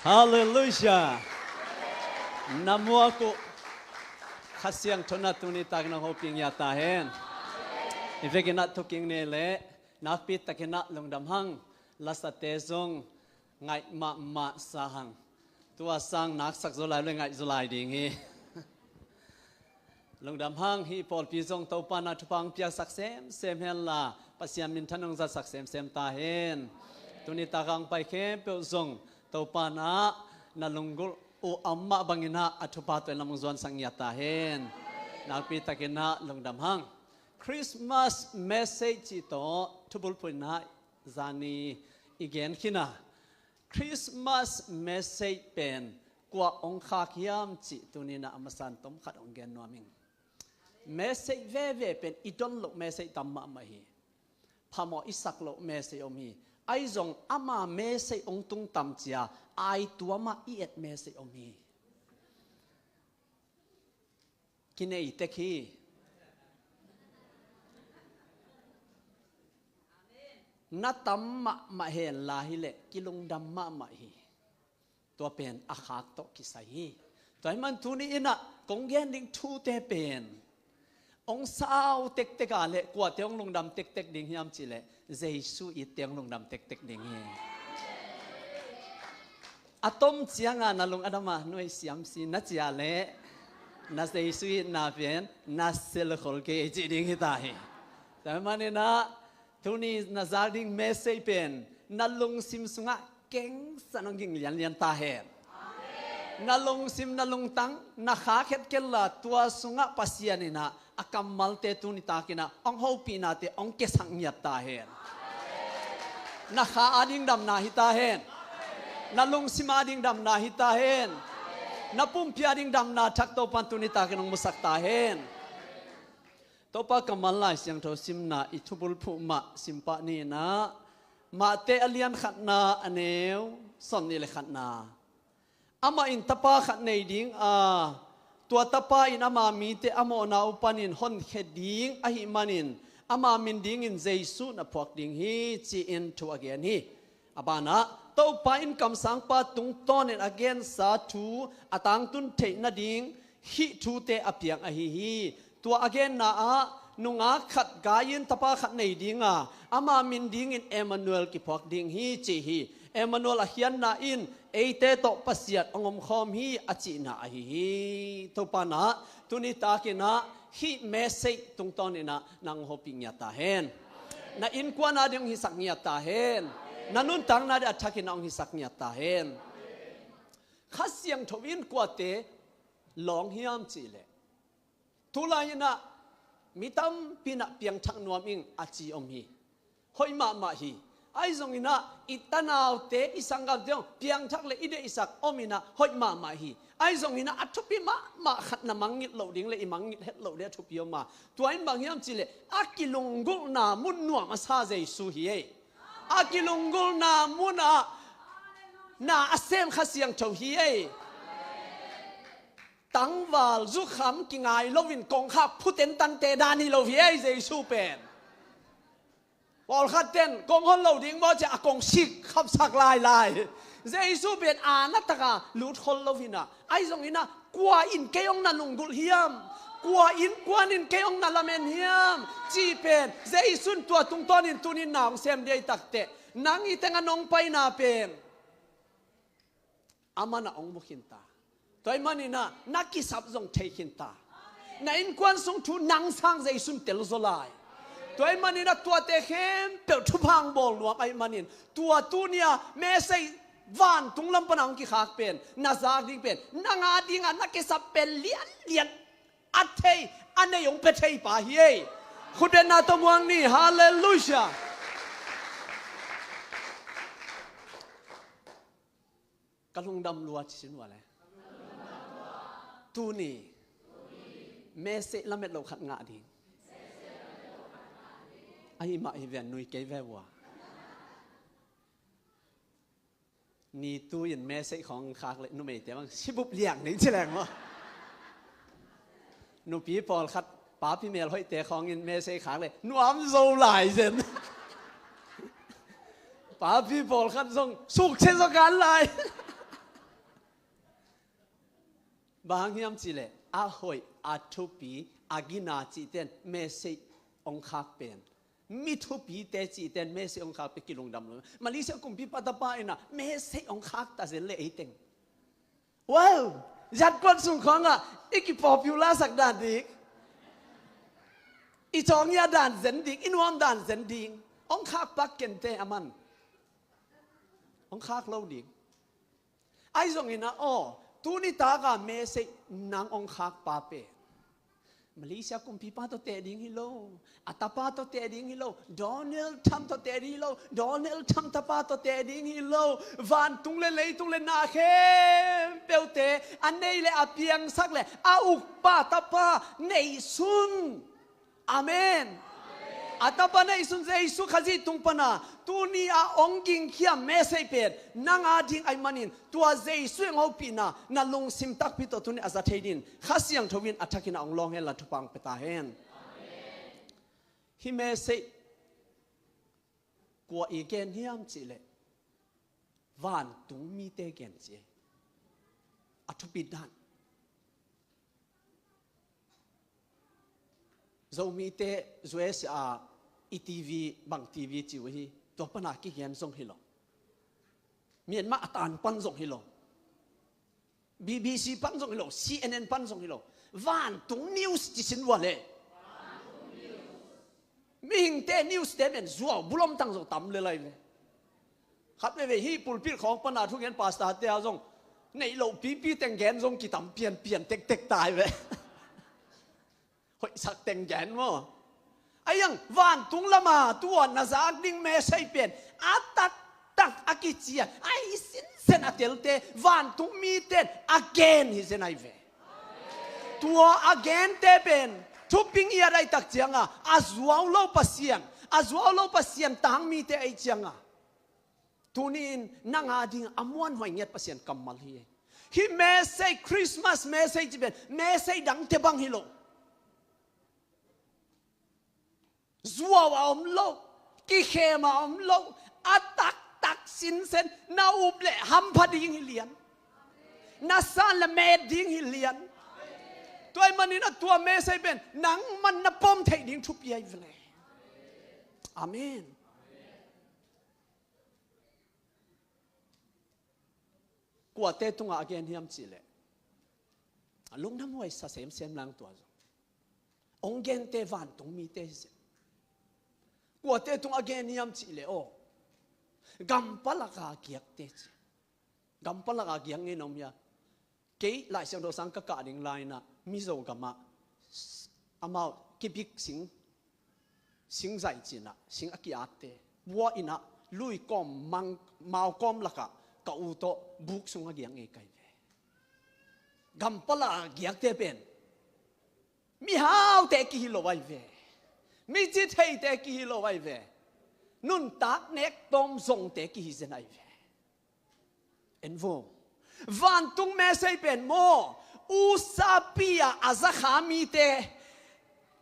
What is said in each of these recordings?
Hallelujah. Namuaku khasiang thona tuni tagna hoping yata hen. Ivekina tuking nele nakpit takina lungdam hang lasate zong ngai ma sahang. Tua sang nak sak zolai le ngai zolai ding hi. Lungdam hang hi pol pi zong tau pana thupang pia sak sem hen la pasiam min thanong za sak sem ta hen. Tuni tagang pai khem pe zong tau pana na lungul o amma bangina athupa to lamung zon sang yata hen. Nakpi takina lungdam hang. Christmas message ito tubul puina zani igen kina. Christmas message pen kwa ong khakiam chi tunina amasan tom khat ong gen noming. Message ve pen idon lo message tamma mahi. Phamo isak lo message omi. Ai zong ama message ong tung tam chia ai tuama i et message omi. Kinei tekhi natam ma hen la hi le kilung dam ma hi to pen akhak to kisai toy man tuni ina konggen ding thu te pen ong sao tek ka le kwa te ong lung dam tek ding hiam chi le jesu i teng lung dam tek ding hi atom chianga na lung adama noi siam si na chia le na jesu na pen na sel khol ke chi ding hi ta hi toy man ina Tuni nazarding message pen nalung sim sunga keng sanong ging lian ta hen. Nalung sim nalung tang nakhaket kella tua sunga pasianina akam malte tuni takina ong hopi nate ong kesang nyat ta hen. Nakha ading dam na hita hen. Nalung sim ading dam na hita hen. Napum piading dam na thakto pan tuni takinong musak ta hen. Topa kamalai siang tho simna itubul phuma simpa ni na ma te alian khatna aneu son ni le khatna ama in tapa khat nei ding a tua tapa in ama mi te amo na upanin hon kheding a hi manin ama min ding in jesu na phok ding hi chi in to again hi abana topa in kam sang pa tung ton in again sa thu atang tun the na ding hi thu te apiang a hi tua again na a nunga khat gayin tapa khat nei dinga ama min ding in Emmanuel ki phok ding hi chi hi Emmanuel a hian na in eite to pasiat ongom khom hi achi na hi to pana tuni takina hi message tung ton ina nang hoping ya ta hen na in kwa na ding hi sak nya ta hen na nun tang na de athakin ong hi sak nya ta hen khasiang thowin kwa te long hiam chi le tulayina mitam pina piang thak nuam ing achi om hi hoi ma hi ai zong ina itanaw te isangam te piang thak le ide isak omina hoi ma hi ai zong ina athupi ma khat na mangit lo ding le imangit het lo le thupi ma tuain bang yam chi le akilungul na mun nuam asa jesu hi e akilungul na muna na asem khasiang tho hi e tăng vào giúp khám kinh ngài lâu vin công khắc phút tên tan tê đan hi lâu phía Giêsu pen, bảo khát tên công hôn lâu điên bao giờ công xịt khắp sạc lại Giêsu pen nát taka lút hôn lâu vina ai giống ina qua in cái ông na nung gul hiam qua in cái ông na lamen hiam chi pen Giêsu tua tung ton in tunin naung xem đây tak te nang itengan nong pai na pen amana ong mukhinta toy manina nakisap zong taken ta na in kwan song thu nang sang jai sun tel zolai toy manina tua te khem pe thu phang bol nuam ai manin tua tunia me sei van tunglam panang ki khak pen nazar ding pen nanga dinga nakisap pel lian athei ane yong pe thei pa hi khuden na to muang ni hallelujah kalung dam luat sin wala tu ni message la met lo khat nga ding ai ma hi ven nui ke ve wa ni tu yin message ของ khak le nu me te bang sibup liang ni cheleng wa nu pi pol khat pa pi mel hoi te ของ yin message khak le nu am zo lai zen pa pi pol khat song suk che so kan lai บางยามจีเลอาหอยอาทุปีอากินาจีเตนเมสิองคากเป็นมิทุปีเตจีเตนเมสิองคากเป็นกิลงดำเลยมาลิเซียกุมพิปัตตาปาอินะเมสิองคากตาเซเลเอเตงว้าวจัดคนสุงของอ่ะอีกป๊อปปูล่าสักด่านดิอีจองยาด่านเซนดิกอินวามด่านเซนดิงองคากปักเกนเตอมันองคากเล่าดิไอ้ส่งอินะอ๋อตูนี่ตากาเมสินางองคากปาเปมาเลเซียกุมพิพาโตเตดิงฮิโลอัตปาโตเตดิงฮิโลโดนัลด์ทรัมป์โตเตดิงฮิโลโดนัลด์ทรัมป์ตปาโตเตดิงฮิโลวันตุงเลเลยตุงเลนาเข้มเปลเตอันนี้เลยอาเปียงสักเลยอาอุกปาตปาในสุนอาเมนอาตปาในสุนเจสุขจิตุงปนาตูนี่อาองกิงขี้เมสเปดนางอาดิงไอมันินตัวเจสุงเอาปีนานาลงซิมตักพิโตตุนี่อาซาเทดินข้าเสียงทวินอัฐกินองลองเฮลัทุปังเปตาเฮนฮิเมสกัวอีเกนฮิมจิเลวันตุงมีเตเกนเจอัทุปิดานเรามีเตจวยสอาอีทีวีบางทีวีจิวฮีตัวปนักกิเกนส่งฮิโลเมียนมาตานปันส่งฮิโล BBC ปันส่งฮิโล CNN ปันส่งฮิโลวันตุงนิวส์จิสินวะเลยมีหิงเตนิวส์เตเป็นจัวบุลมตั้งส่งต่ำเลยเลยครับในเวทีปุลปิดของปนาทุกเงินปาสตาเตียส่งในโลกปีแต่งแกนส่งกี่ต่ำเปลี่ยนเต็กตายไปหอยสักแต่งแกนมั้งไอ้ยังวันตุงละมาตัวนาซากดิ้งเมใช่เปลี่ยนอัตตักอากิจีไอ้สินเซนอัตเตลเตวันตุงมีเตน again ฮิเซนไอเวตัว again เตเป็นทุบปิงอีอะไรตักเจียงอ่ะอาจวาวโลปัสยังอาจวาวโลปัสยังต่างมีเตไอเจียงอ่ะทุนินนางอาดิงอมวนหอยเงียบปัสยังกำมัลฮีฮิเมใช่คริสต์มาสเมใช่จีเป็นเมใช่ดังเทบังฮิโลจัวว่าอมโลกิเคมาอมโลอัตักสินเซนนาอุบเละฮัมพดิ่งฮิเลียนนาซาละเมดิ่งฮิเลียนตัวมันนี่นะตัวเมใช่เป็นหนังมันนับปมเทดิ่งทุบยัยเลยอาเมนกว่าเตตุงอาเกนฮิมจิเลลุงน้ำไว้สะเสมเสมลังตัวองเกนเตวันตรงมีเตเสกว่าเตตุงอาเกนฮิมจิเลโอกัมปลักอาเกียกเตจกัมปลักอาเกียงเงินอมยาเกยหลายเสียงโดสังกกะดิ่งไลน่ะมิโซกัมมาอามากิบิกสิงใจจีน่ะสิงอากิอาเตวัวอินะลุยกอมมังมาวกอมลักะกะอุโตบุกสุงอาเกียงเอไกเวกัมปลักอาเกียกเตเป็นมีฮาวเตกิฮิโลไวเวมีจิตให้เตกิฮิโลไวเวนุนตักเน็กตอมส่งเตกิฮิเซนไอเวเอ็นโววันตุงเมใช่เป็นโมอุซาปียอาซาขามีเต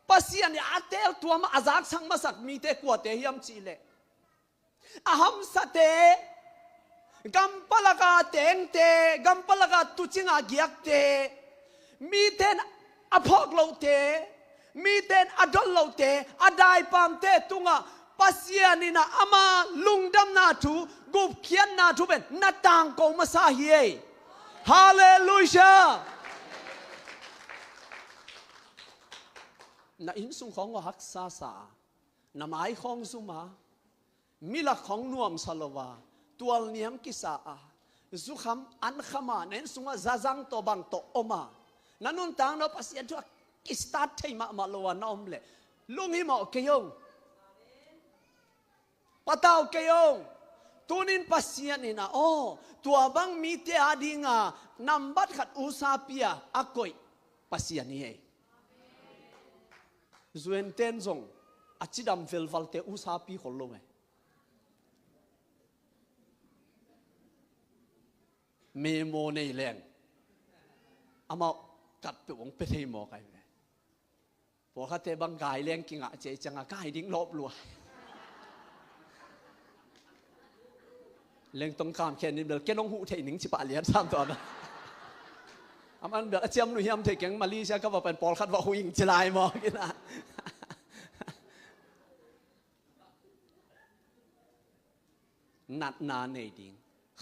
ปัสยานี่อาเตลตัวมาอาซักสังมาสักมีเตกว่าเตยมจีเลอาหัมสเตกัมปลากาเตงเตกัมปลากาตุจิงอาเกียกเตมีเตนอภอกโลเตมีเตนอดอลโลเตอดายปามเตตุงาปัสยานี่นะอามาลุงดำนาทูกุบเขียนนาทูเป็นนาต่างกงมาซาเฮฮาเลลูยานาอินสุงของว่าฮักซาซานาไม้ของซุมามิลักของนวมสลวาตัวเนียมกิสาซุขมอันขมาเน้นสุงว่าซาจังโตบังโตอมานั่นนุ่นต่างเราปัสยาตัวกิสตาร์ทให้มาลวานอมเลลุงฮิมอเกยงปะเต้าเกยงตัวนินปัสยานี่นะโอ้ตัวบังมีเตอาดิงานำบัตรขัดอุซาเปียอากอยปัสยานี่เองจวนเต้นส่งอาจิดำเฟลฟัลเตอุซาปีคนลงเมโมในแรงอามากัดไปวงไปที่หมอไก่พอเขาเตบังกายแรงกิงเจจังกายดิ้งลบลัวเรื่องตรงข้ามแค่นี้เดี๋ยวแกน้องหูเทนิงสิบาเหรียญสามตัวนะ มันแบบเจียมหนุ่ยยำเทกังมาลีเชียก็ว่าเป็นปอลคัดว่าหุยงจลายมอกินนะนัดนาในดิ่ง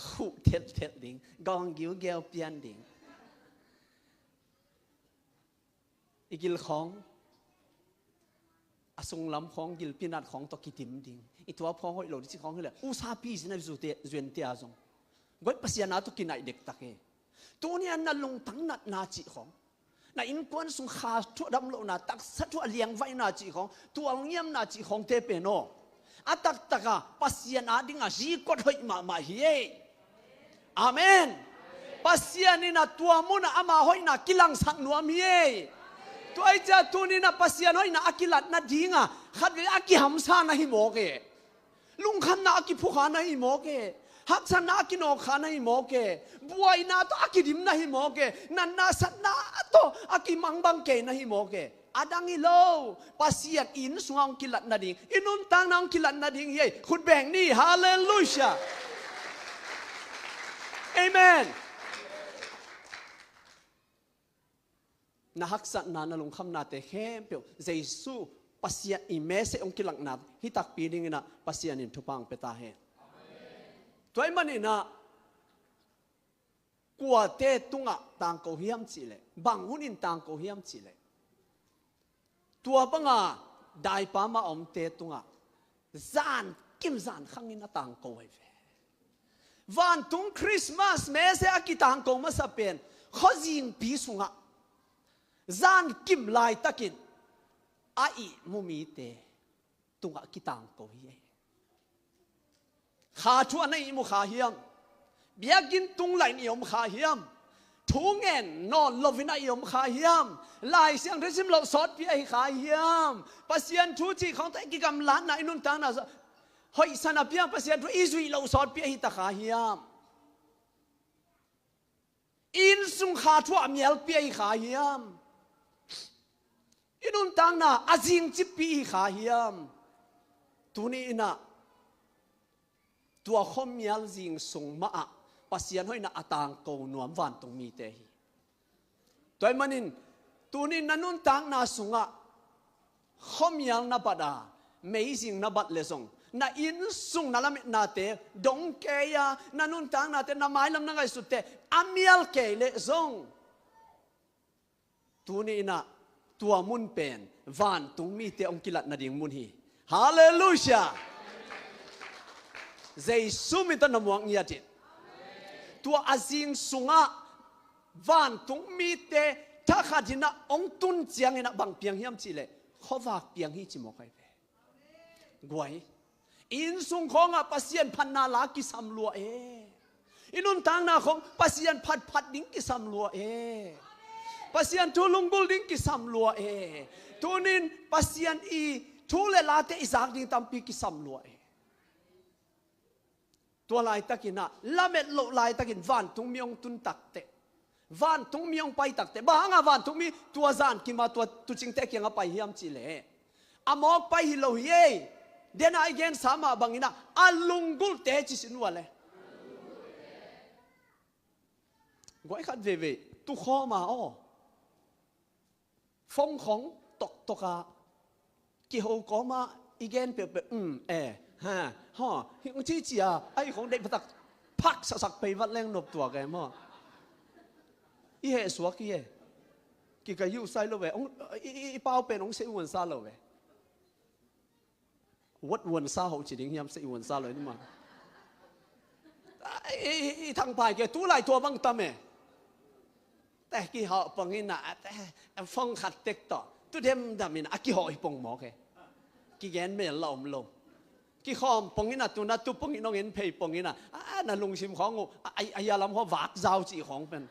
คู่เท็ดดิ่งกองกิ้วเกลเปียนดิ่งอีกิลของอสุงลำของกิลพินัดของตอกิติมดิ่งอีตัวพองหอยหลอดที่ของเขาเลยอุซาปีสินะวิสุเตจวนเตียจงก็ปัสยานาตุกินไอเด็กตะเกตัวนี้นั่นลงตั้งนัดนาจิของน่ะอินควนสุงขาทั่วดำโลนาตักสัตว์เลี้ยงไว้นาจิของตัวเงียมนาจิของเทเปโนอาตักตะกะปัสยานาดิ่งอ่ะจีกดหอยมาเฮียอาเมนปัสยานี่นะตัวมุนอามาหอยนะกิลังสังนัวมีเอตัวไอ้เจ้าตัวนี้นะปัสยาหอยนะอากิลัดนะดิ่งอ่ะขัดเวอากิหำซานะฮิโมเกลุงขันนะอากิผู้ขานะฮิโมเกฮักษณะกินอขานะฮิโมเกบัวนาตัวอากิดิมนะฮิโมเกนันนาสันนาตัวอากิมังบังเกนะฮิโมเกอาดังอีโลปัสยาอินสุงองกิลัดนะดิ่งอินุนตังนองกิลัดนะดิ่งเฮ้คุณแบ่งนี่ฮาเลลูยาเอเมนนะฮักษณะนลงคำนาเตเข้มเปียวเยซูปัสยาอิเมเสองกิลักนาฮิตักปีดิ่งนะปัสยานินทุปังเปตาเฮตัวไอ้มันนี่นะกัวเตตุงะต่างกูเฮียมจีเลยบางหุ่นินต่างกูเฮียมจีเลยตัวปังอ่ะได้ปามาอมเตตุงะจานกิมจานขังอินต่างกูไอ้เววันตุงคริสต์มาสเมเสอากิต่างกูมาสับเป็นข้อจิงปีสุงะจานกิมลายตะกินไอ้มุมีเตตุงะกิต่างกูเฮียขาชัวในอิมุขาเฮียมเบียกินตุงไหลนิยมขาเฮียมทุงเงินนอนลวินัยยมขาเฮียมลายเสียงที่ซิมเราสอดพี่ไอ้ขาเฮียมปัสยานทุจีของแต่กิกรรมล้านนายนุ่นตานะหอยสนับยังปัสยานทุอิสุยเราสอดพี่ไอ้ตาขาเฮียมอินสุงขาชัวมีเอลพี่ไอ้ขาเฮียมอินุ่นตานะอาจิงจิปพี่ขาเฮียมตุนี้นะตัวข้อมีลจิงส่งมาปัสยานห้อยน่ะต่างกูนวมวันตรงมีเตหีตัวมันนินตัวนี้นันนุนต่างน่าส่งข้อมีลน่ะบัดาไม่จิงน่ะบัดเลส่งน่ะอินส่งน่ะละเมน่ะเตดงเกียนันนุนต่างน่ะเตน่ะไม้ลำนั่งไอ้สุดเตอามีลเกเลส่งตัวนี้น่ะตัวมุนเป็นวันตรงมีเตองกิลัดน่ะดิ่งมุนฮีฮาเลลูยาเจสุมิตันนมวงเงียจิตัวอาจิงสุงะวันตุงมีเตถ้าขาดินะองตุนเจียงเงินบางเปียงเฮียมจิเลขวากเปียงฮีจิโมไคเปกวยอินสุงของปัสยันพันนาลากิสัมลัวอินุนทางนาของปัสยันพัดดิ้งกิสัมลัวปัสยันทุลุงบุลดิ้งกิสัมลัวทุนินปัสยันอีทุเลลาเตอิสากดิ้งตัมปีกิสัมลัวตัวลายตะกินนะละเม็ดโลลายตะกินวันทุงมีองตุนตักเตวันทุงมีองไปตักเตบ้างวันทุงมีตัวจานกิมาตัวตุจิงเตกียงไปเฮียมจิเลอามอกไปฮิโลเฮเดนไอเกนสามาบังอินะอัลลุงกุลเตจิสินวะเลกวยขัดเวตุข้อมาฟงของตกกิโฮก็มาอีเกนเปฮะฮะฮิงที่จีไอของเด็กพักพักสักไปวัดแรงนบตัวแกมั้งอีเหสวกอีกิกายูไซโลเวองอีเป้าเป็นองเสียวันซาโลเววัดวันซาเขาจีดิ้งยามเสียวันซาเลยนี่มั้งอีทางไปแกตู้ไหลตัวบังตาเมแต่กี่หอบปังอินะแต่ฟงขัดเต็กต่อตู้เดมดามินะกี่หอบอีปงหมอแกกี่แกนเมลลมกี่ข้อมปงอินะตัวนั้นตัวปงอิน้องเห็นเพย์ปงอินะนั่นลุงชิมของงูไอ้ยาลำเขาวากยาวจีของเป็น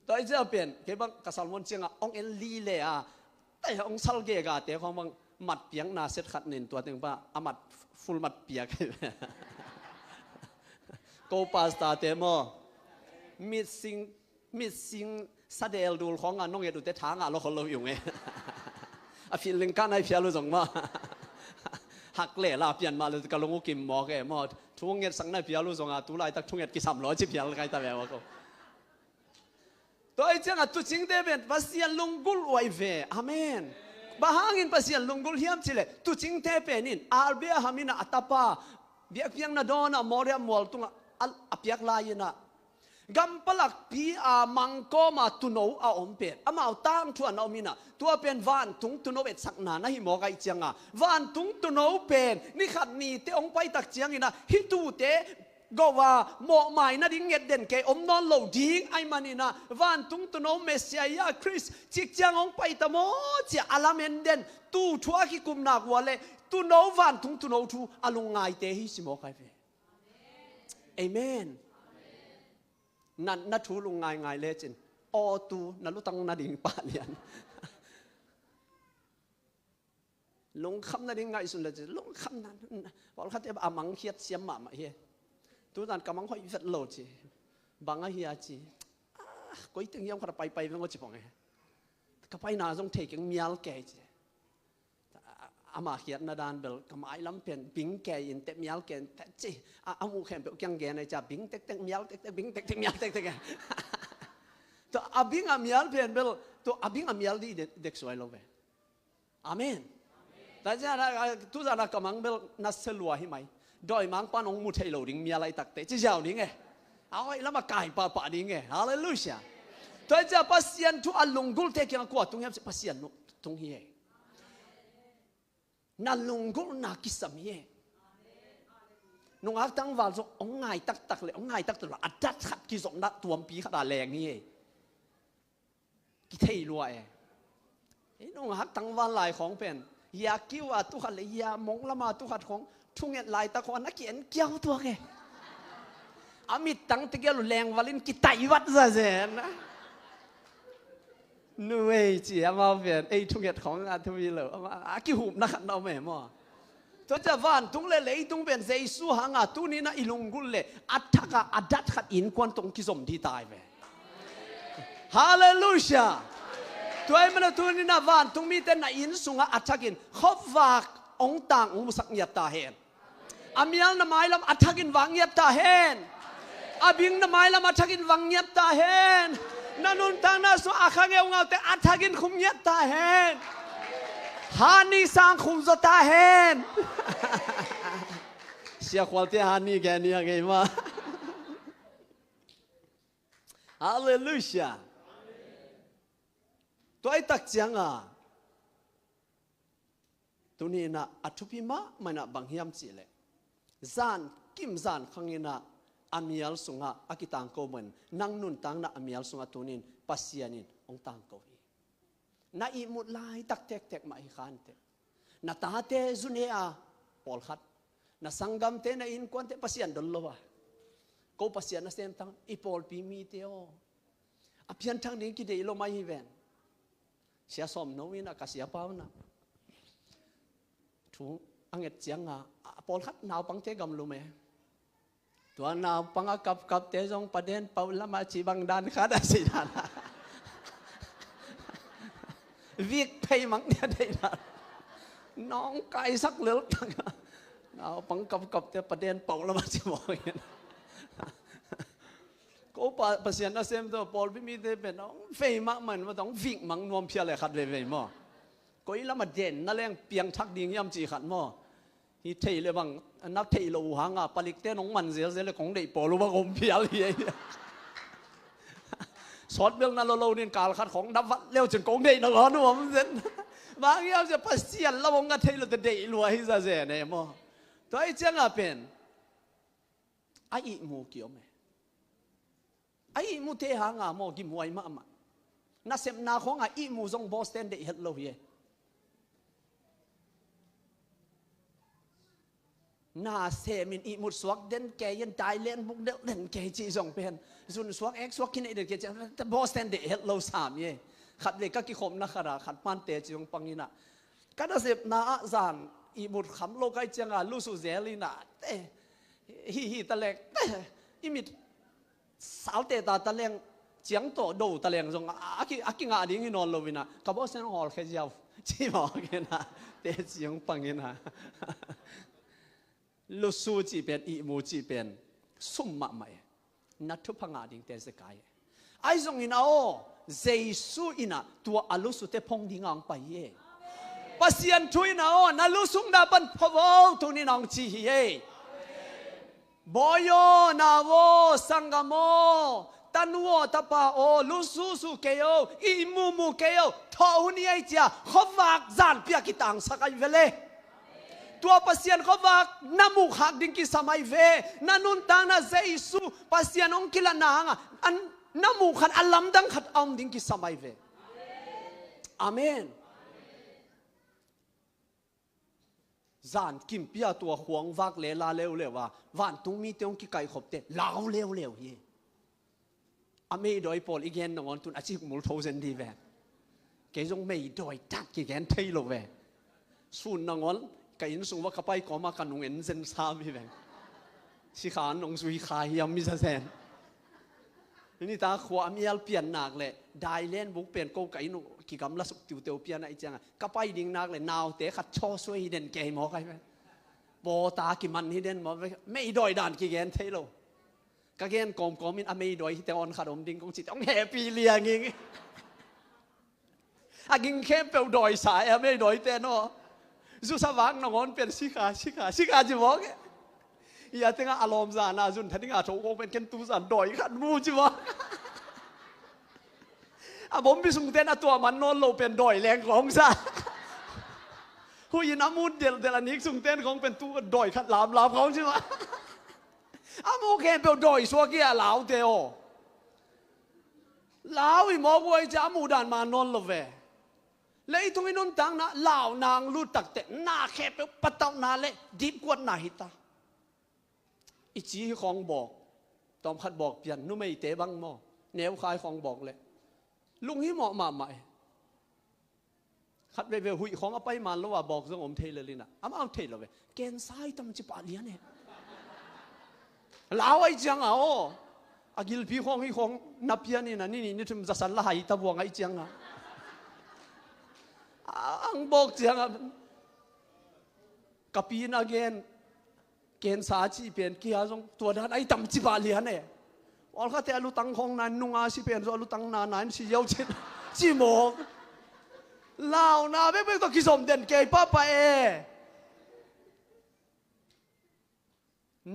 ตัวไอ้เจ้าเป็นเก็บกระสัลวันเชียงองเอ็นลีเลยแต่องสัลเกกาแต่ของบังมัดเปียงนาเซ็ตขัดนินตัวเต็งป้ามัดฟูลมัดเปียกโกปาสตาเตมอมิดซิงซาเดลดูของน้องเอ็ดดูเตทางเราคนเราอยู่ไงฟิลลิงกันไอ้เพียรู้จังมั้หักเล่ลาเปลี่ยนมาเลยกะลงกิมหมอแกหมอทุ่งเงินสังในเพียรู้จังตุลายตักทุ่งเงินกี่300ชิเพียลใครตาแบบว่าก็ ตัวไอ้เจ้าตุจิงเดเป็นภาษาลุงกุลไว้เวอาเมนบางอินภาษาลุงกุลเฮียมชิเลตุจิงเดเป็นนินอาร์เบียฮามินะอัตตาปาเบียกเพียงนาโดนะมอริยมวลตุงอภิยักลายนะกัมปลักพีอามังโกมาตุโนอาอมเป็ดอามาเอาตั้งทวนเอามินะตัวเป็นวันตุงตุโนเอ็ดสักนานะฮิโมกไอเจียงอ่ะวันตุงตุโนเป็นนี่ขัดนี่เตองไปตักเจียงนี่นะฮิตูเตก็ว่าหมอใหม่นะดิ้งเงดเด่นแกอมนอนเหลาดิ้งไอมันนี่นะวันตุงตุโนเมสเซียคริสจิกเจียงองไปตะโมเจียอาลาเมนเด่นตู้ชัวกิกุมนักวัวเลตุโนวันตุงตุโนทูอาลงไงเตฮิสิโมกไอเฟเอเมนนั่นนัทูลุงไงเลจินออตูนั่นลุตังนาดิ่งปาเลียนลุงคำนาดิ่งไงสุดเลยจิลุงคำนั้นบอกเขาจะอามังเฮียเสียมมาเฮียตัวนั้นกำลังคอยฟัดโหลจีบางเฮียจีก็อีตึงยังขดไปเป็นก็จีบไงก็ไปนาต้องเทกันมีอะไรแก่จีอามาเขียนนาดานเบลก็ไม่ล้ำเป็นบิงแก่ยินเตมีอะไรแก่แต่จีอามูแข่งเบลยังแก่ในจ่าบิงเต็กมีอะไรเต็กบิงเต็กมีอะไรเต็กตัวอาบิงอามีอะไรเป็นเบลตัวอาบิงอามีอะไรดีเด็กสวยเราเว้อาเมนแต่จ้าทุกท่านกำลังเบลนัสลัวให้ไหมโดยมังปานองมุทัยโหลดิ้งมีอะไรตักเตะจีเจ้าดิ้งไงเอาไอ้แล้วมาไก่ป่าดิ้งไงฮาเลลูยาตัวจ้าพัศยันทุอัลลงกุลเทกินกว่าตรงนี้พัศยันตรงนี้นั่นลงกุลนักกิสมีนุ่งอักตั้งวันส่งองไงตักเลยองไงตักตัวอัดจัดขัดกิสงนักตัวปีขนาดแรงนี่กิเทยรวยนุ่งอักตั้งวันลายของเป็นอยากกิ้วตุขัดเลยอยากมองละมาตุขัดของทุ่งเงินลายตะคอนนักเขียนเกี่ยวตัวแกอามิตังตะเกียบแรงวาลินกิไตวัดซะเซนนะนู่นเองจีอามาเปลี่ยนไอ้ทุ่งเงินของอาทวีเลยอากิหุบนักเราแม่หม้อตัวจะวันทุ่งเล่ทุ่งเป็นเซซูหังอาตุนี่นะอิลุงกุลเล่อัดทักอัดดัดขัดอินควันตรงกิสมที่ตายไปฮาเลลูยาตัวไอ้มันตัวนี้นะวันทุ่งมีแต่น่ะอินสุงอัดทักินขบวากองต่างองสักเงียบตาเห็นอามีลน้ำไม้ลำอัฐกินวังเงียบตาเห็นอาบิงน้ำไม้ลำอัฐกินวังเงียบตาเห็นนันนุนทางนั้นสุอาขังเอวเงาแต่อัฐกินคุมเงียบตาเห็นฮานีสังคุมสตาเห็นเสียควอลที่ฮานีแกนี่ยังไงมาฮาเลลูยาตัวไอ้ตักเจียงอ่ะตัวนี้นะอัตุพิมามันนะบางเฮียมจีเลยจานกิมจานขังยินะอามีลสุงะอากิตังโกมันนั่งนุนตังนะอามีลสุงะตัวนี้ปัสยานินองตังโกฮีน่าอิมุดลายตักเตกมาอีขันเตน่าตาเตจุเนียปอลขัดน่าสังกัมเตน่าอินควันเตปัสยันดลลวะโกปัสยันน่าเซมตังอีปอลปีมีเตโออภิยันทังนี้กิเดอิโลมาฮีเวนเสียสมโนวินะกัสยาปาวนะทุกอังเกตเจียงอ่ะปอลขัดนาวปังเตกัมลุเมตัวนาวปังกับเตจงประเด็นเปาละมาจีบังดานขัดสิดานะวิกเพย์มังเนี่ยได้ละน้องไก่สักเลือกตั้งนาวปังกับเตประเด็นเปาละมาจีบอกอย่างนี้ก็ปัสยันน่ะเซมตัวปอลพี่มีเตเป็นน้องเฟย์มังมันว่าต้องวิกมังนวมเพียเลยขัดเลยมั้งก็อีละมาเด่นนั่นแหละเปียงทักดิ่งย่ำจีขันมั่วฮีเทเลยบางนักเทโลหังอ่ะผลิตเต้น้องมันเสียเลยของเด็กปอรู้ว่าผมเพียเลยสอดเบื้องนั้นเราเนี่ยการขัดของดับวัดเร็วจนของเด็กนักร้อนหัวมันเส้นบางอย่างจะพัศยันแล้ววงกันเทโลแต่เด็กรวยซะเสียเนี่ยมั่วตัวไอ้เจ้าอ่ะเป็นไอ้มูเกี่ยวไหมไอ้มูเทหังอ่ะมั่วกิมวยมาอ่ะน่าเสพนาของไอ้มูทรงบอสเทนเด็กเฮลโลเย่น่าเสมินอีมุดสวกเด่นแกยันตายเล่นบุกเด่นแกจีส่งเป็นส่วนสวกเอ็กสวกกินไอเด็กแกจะแต่บอสเทนเด็กเฮลโลสามเย่ขัดเลยก็กิคมนักขราขัดมันเตจีส่งปังยินะก็น่าเสพนาจานอีมุดขำโลกไอเจียงอ่ะลูสุเซลินะเตฮีตะเล็กเตอีมิดสาวเตตาตะเล็งเจียงโตดูตะเล็งส่งอากิงาดิ้งนอนโลวินะกับบอสเซนฮอลแค่เจ้าจีบอกกันนะเตจีส่งปังยินะลูสูจีเป็นอีมูจีเป็นสุ่มมาใหม่นัททุพังอาดิงเตสกาย ไอ้ทรงอินาโอเจสุอินะตัวอลุสุเตพงดิงังไปเย่ปัสยันทุยนาโอนาลุสุงดาบันพวงทุนินังจีเย่บอยนาโวสังกโมตันวัวตาปาโอลุสุสุเกโออิมูมูเกโอทอหุนีไอเจียขวักจานเปียกิตังสักไอเวเลตัวปัสยันขวักน้ำมุขักดิ้งกิสมัยเวนันุนตังนาเจสุปัสยันองกิลนางอันน้ำมุขัดอัลลัมดังขัดอมดิ้งกิสมัยเวอาเมนจานกิมเปียตัวห่วงวักเลลาเลวเลว่าวันตุงมีเตียงกิไก่ขบเตลาวเลวเลวเย่อเมย์โดยพอลอีกแกนนอนตุนอาชีพมุลโทเซนดีเวเกยงไม่โดยตัดกี่แกนเทยโลเวส่วนนอนไก่ยินส่งว่าข้าไปก็มากันนงเอ็นเซนซาบีเวสิขานงสุยขายยำมิซาเซนนี่ตาขวามีอัลเปียนนักเลยได้เล่นบุกเปลี่ยนโกไก่นุกิกำลักติวเตียวเปียนไอจังข้าไปดิ่งนักเลยนาวเตะขัดช่อสวยเด่นเกยหมอใครไหมโบตากิมันนี่เด่นหมอไม่โดยด่านกี่แกนเทยโลก็แกนกอมมินอเมย์โดยที่แต่ออนขนมดิ่งกงจิตต้องแฮปปี้เลียงงี้อากิงเข้มเปลวดอยสายอเมย์โดยแต่เนาะสุสวังนอนเป็นสิกาจิบอกอย่าถึงอารมณ์จานาจุนทันทีอาโชกเป็นเกนตูสันดอยขันมูจิวะผมพิสุงเตนตัวมันนอนโลเป็นดอยแรงของซะหูยินอามูดเดลนิกสุงเตนของเป็นตัวดอยขัดลามของจิวะอามูเคนเป็นดอยสัวเกียลาวเตโอลาวอีหมอกวยจะอามูดานมานอนโลเวเลยตรงนี้นนตังนะลาวนางรู้ตักเตหน้าแค่เป็นปะตองนาเละดิบกว่านาฮิตาอิจีของบอกตอมขัดบอกเปลี่ยนนุ่มไม่เตะบังหม้อแนวคายของบอกเลยลุงฮิหมอมาใหม่ขัดไปเวหุยของเอาไปมาแล้วว่าบอกส่งอมเทเลยลินะเอาเทเลยเกณฑ์ซ้ายตำจิปาเลียเนี่ยลาวไอ้จังอ่ะโอ้อากิลพี่ของฮิของนับเพียนี่นะนี่ถึงจะสันละหายตะบวงไอ้จังอ่ะอังบอกจังอ่ะกับปีนอเกนเกณฑ์สาจีเปลี่ยนเกียร์ส่งตัวด้านไอ้ตำจิบาเลียนเนี่ยวันข้าแต่ลุตังของนั้นนุ่งอาชีเปลี่ยนส่วนลุตังนานสิเยาวชิดจีโมกลาวนาไม่ต้องกิสมเด่นเกยป้าไป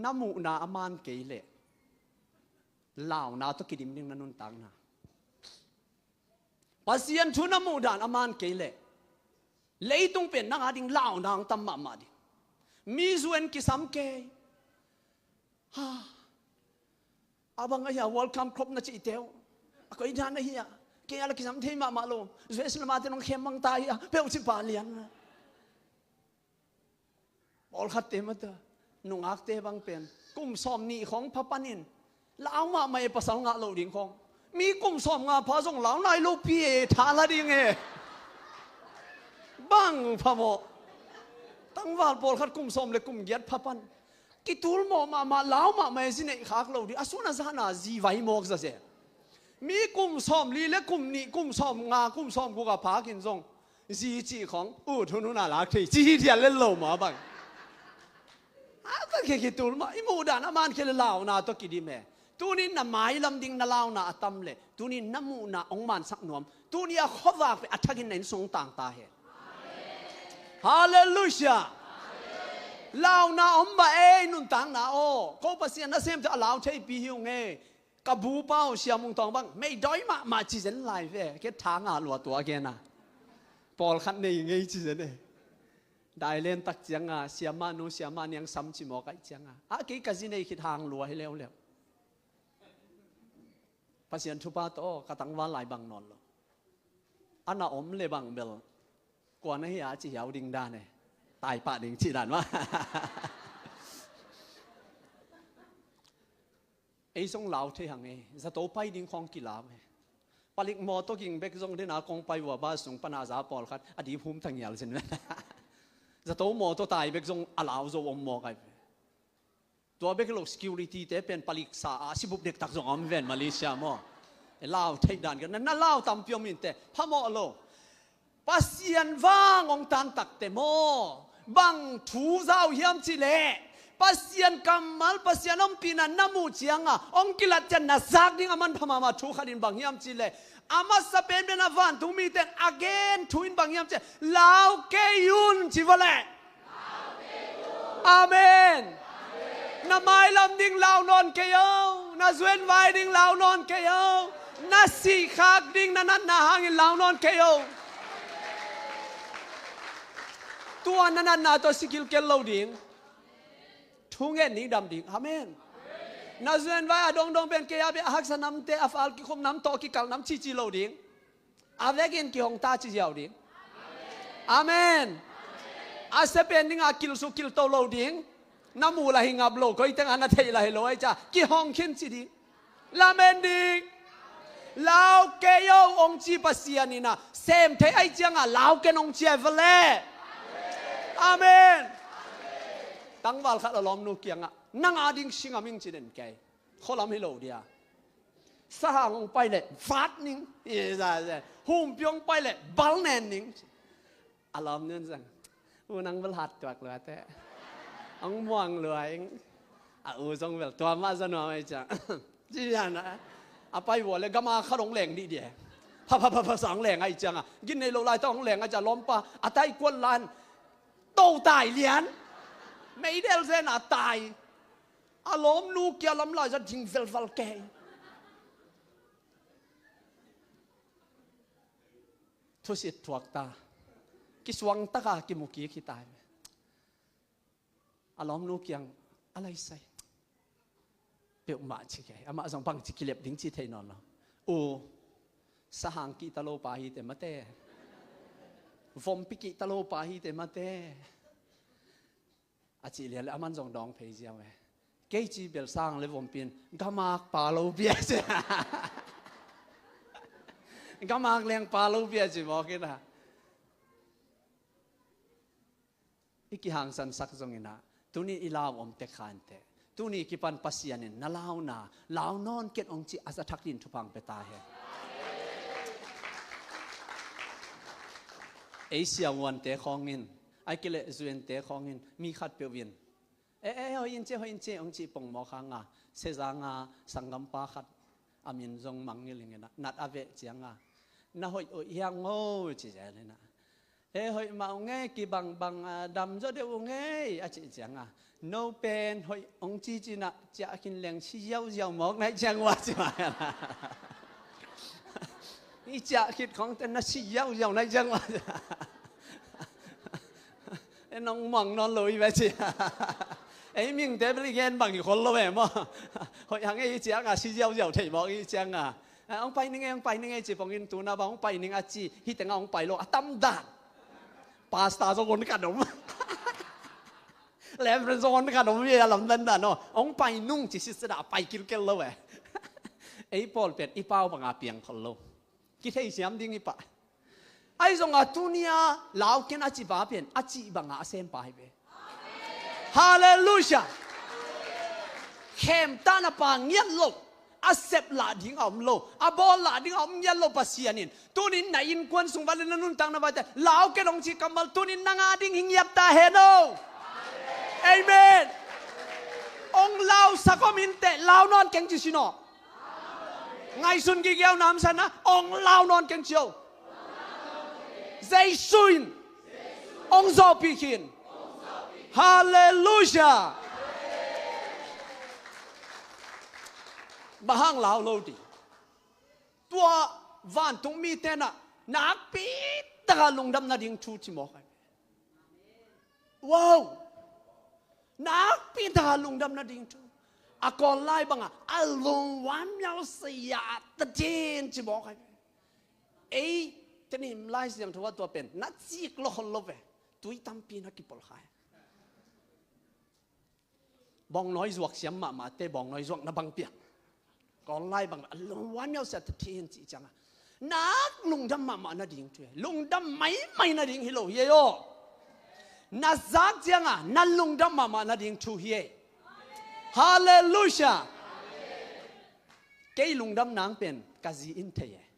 น้ำมูนาอามานเกยเล่ลาวนาต้องกิดิมนิ่งนันนุนตังนะปัสยันชุน้ำมูดานอามานเกยเล่เลยต้องเป็นนักอาดิงลาวนางตั้มมาดิมีส่วนกิสามเกยอาบังไอ้ยาวอลคัมครบนะจีเตียวก็อีดานไอ้เหี้ยเกยอะไรกิสามเทมาลงเวสลมาเตนองเข้มมังตายเปรี้ยวจิบาเลียนบอลขัดเต็มตัวนุ่งอักเตบังเป็นกุมซ้อมนี่ของพระปานินแล้วเอามาไม่ประสานงานเราดิ่งของมีกุมซ้อมงานพระสงฆ์เหล่านายลูกพี่ทาละดิ่งบังพระโมตั้งว่าบอลขัดกุมซ้อมเลยกุมเย็ดพระปันกิตูลโมมาเล่ามาไม่สิเนี่ยขากเราดิอาสุนัสฮานาจีไวโมกซะเสียมีกุมซ้อมลีและกุมนี่กุมซ้อมงากุมซ้อมกูกับพากินทรงจีของทุนุนาลักที่จีเทียนเล่นโลมาบังก็แค่กิตูลมาอิมูดานะมันแค่เล่านาตัวกิดีแม่ตัวนี้น่ะหมายลำดิ่งน่ะเล่านาตั้มเลยตัวนี้น้ำมูน่ะองมันสักหน่วมตัวนี้ขวากไปอัฐกินในสงต่างตาเหตุฮาเลลูยาลาวนาอมบะนุนตังนาโอเขาภาษาน่ะเสียมจะลาวใช้ปีหิวไงกับบูเป้าเสียมุงตองบังไม่ด้อยมาจีเซนไลฟ์แค่ทางหลัวตัวแกน่ะปอลขันนี่ไงจีเซนได้เล่นตักเจียงเสียมานูเสียมายังซ้ำจิโมกไอเจียงกี่กะจีนี่คิดทางหลัวให้เร็วภาษาทุบาโตกระตังว่าหลายบังนอนหรออันน่ะอมเลยบังเบลกว่านั้นอาจีเหวดิ่งด้านเนี่ยตายป่าดิ่งจีด่านว่าไอ้ส่งเหล่าที่หังจะโตไปดิ่งของกีฬาไหมปลิกมอตัวกิ่งเบกส่งที่นากองไปว่าบ้าส่งปนาซาปอลคัดอดีตภูมิทั้งยาลเช่นนั้นจะโตมอตัวตายเบกส่งอาลาวโซอมมอไกตัวเบกโลก security แต่เป็นปลิกสาสิบุบเด็กตักส่งอเมริกามาเลเซียมอลาวที่ด่านกันนั่นลาวตามพิมพ์มินเตพะมอโลปัสยันว่างองตันตักเตโมบังถูเจ้าเฮียมจิเล pasien kamal pasien om pina namu chianga ong kilat jan na zak ding aman phama ma thu khanin bangyam chile ama sapen bena van tu mi ten again thuin bangyam che lao ke yun chivale amen na mai lam ding lao non ke yo na zuen vai ding lao non ke yo na si khak ding na na hangin lao non ke yo tua na to skill ke lo ding thu nghe ning dam ding amen na zuen vai dong ben ke ya be hak sanam te afal ki khom nam to ki kal nam chi lo ding avegin ki hong ta chi yaw ding amen ase pen ding a kil su kil to lo ding namu la hingab lo ko itang ana thei la hello ai cha ki hong khin chi ding la men ding lao ke yo ong chi pasian ina sem thei ai chang a lao ke nong chi vale amen tăng vào khát lom nu kiang à nang ading singa ming chinen kai kholam hello dia sa hang pai le phát ning za hum pyong pai le bal nen ning alam nen sang u nang bal hat twak la te ang muang loi a u song vel tua ma za no ai cha chi ya na a pai wo le gama kharong leng di dia pa sang leng ai chang à gin nei lo lai tong leng a cha lom pa a tai kwan lan tô tai lian mấy đeo xe là tài à lốm nu kia lắm lại ra thình vel kề thôi sẽ thuộc ta cái xoang ta cả cái mục kia khi tài à lốm nu kiang à lại say biểu mạ chỉ cái à mạ dòng bằng chỉ kịp đính chỉ thấy nó ô sa hàng kỳ ta lô pa hi te mate vom piki ta lô pa hi te mate à chị liền là aman dòng đong phê giang vậy cái chi bel sang lấy vòng pin gamak pa lâu bia chứ gamak leng pa lâu bia chứ bỏ cái nào iki hang san sak zong ina tuni ilaw om te khan te tuni kipan pasianin nalaw na law non ket ong chi asa thakin thupang peta he Asia wan te khongin ai kể lệ duyên tế khongin mi khát biểu viên hồi in chế ông chị bông mò khang à sẽ giang à sangam pa khát amin zong mang như linh na nát ave chiang à na hồi hiang ngô chị vậy nè hồi mà ông nghe kỳ bằng đầm cho đều ông nghe à chị chiang à no pen hồi ông chị nè chả kinh leng chi giàu mọc này chiang quá chứ mà ý chả kinh không tên nó chi giàu này chiang quáน้องมังนอนลอยไปสิไอ้มิ่งเด็บลิเกนบางทีคนละแบบมั้งเขาอย่างไอ้เจ้าชี้เจ้าถีบบอกไอ้เจ้าองไปนี่ไงจีบองอินตูน่าบางองไปนี่อาจีฮิตงองไปโลตั้มด่านพาสต้าส่งขนมแล้วเป็นส่งขนมเยอะลำดันด่านเนาะองไปนุ่งจีสิสดาไปกินกันเลยไอ้พอลเป็ดอีเป้าบางอาเปียงคนละคิดให้เสียมดิ้งอีปะไอ้ตรงตุนียลาวเกนอาจีบาเป็นอาจีบังอาเซมไปเบฮาเลลูยาเข้มตานาปังเงียโลอาเซปลาดิ้งอมโลอาบอลลาดิ้งอมเงียโลปัสยานินตุนินนายอินควนสุงบาลนันุนตังนาบาเตลาวเกนองจีกัมบัลตุนินนางอาดิ้งหิงยับตาเฮโนเอเมนองลาวสักมินเตลาวนอนเก่งจิชิโนไงสุนกิเกียวน้ำสันนะองลาวนอนเก่งเชียวZaysun Ong Zao Pikin Hallelujah Bahang lao lo di Tua van tung mi tena Nak pi taka lungdam na ding chu chi mo kai Wow Nak pi taka lungdam na ding chu Akon lai banga Along wan miao siya Ta jen chi mo kai Eiทีนี้ไล่เสียงทัวตัวเป็นนัดจีกโลกโลเวตุยตั้มปีนักกิปลขายบองน้อยจวกเสียมมาเตะบองน้อยจวกนับบังเปียกก่อนไล่บังลงวันเยาเสร็จเทียนจีจังนักลุงดำมานาดิ่งช่วยลุงดำไม่นาดิ่งฮิโลเยโยนักจักจังนักลุงดำมานาดิ่งช่วยฮาเลลูยาเกยลุงดำนางเป็นกาซีอินเทีย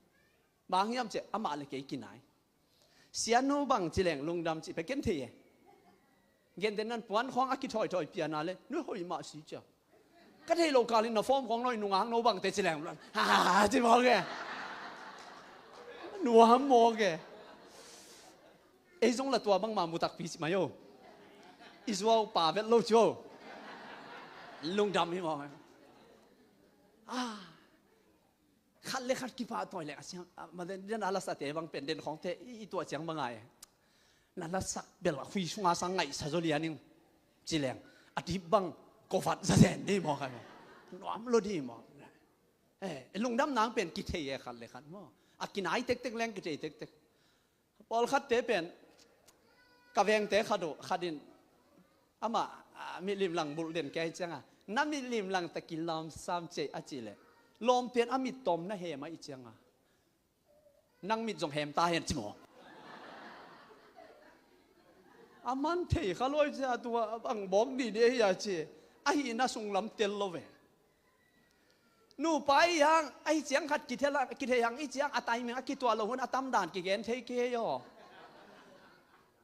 บางอย่างจะอามาเลกกินไหนเสียนูบังจิเลงลุงดำจิไปกินที เงินเดือนนั้นปวนของอากิถอยเปียนาเลยนู้หอยมาสิจ้าก็ที่โลกาลินน่ะฟอร์มของน้อยหนุ่งหางโนบังเตจิแรงนั่นฮ่าจิบอกแกหนูหามโมแกไอ้จงละตัวบังมามุตักพิสิมาโยอิสวาป่าเวทโลโจลุงดำให้บอกขัดเล็กขัดกี่ปาต่อยเลยเสียงมาเดินอะไรสักแต่บางเป็นเด่นของเธออีตัวเสียงบางไงนั่นละสักเบลคุยช่วงอาสังไงซาโจเลียนิงจีแรงอดีตบังกฟัดซะแสนดีบอกใครบอกน้อมโลดีบอกลุงดำนางเป็นกิเทียขัดเลยขัดมั้งอากินไอเต็กแรงกิเทียเต็กพอขัดเตะเป็นกะเวงเตะขัดินอามามีริมหลังบุลเด่นแกจังน้ำมีริมหลังตะกินลำซ้ำเจอจีเลยลมเปลี่ยนอามิตอมนะเฮมาอีจังนั่งมิดจงเฮมตาเห็นจิโมอามันเทขลุ่ยจะตัวบังบอกดีเดียเจไอ้น่าส่งลำเตลโลเวนูไปยังไอ้เจียงขัดกิเทยังไอ้เจียงอัตายมีอักิตัวเราหุ่นอัตามด่านกิเกนเทเกยอ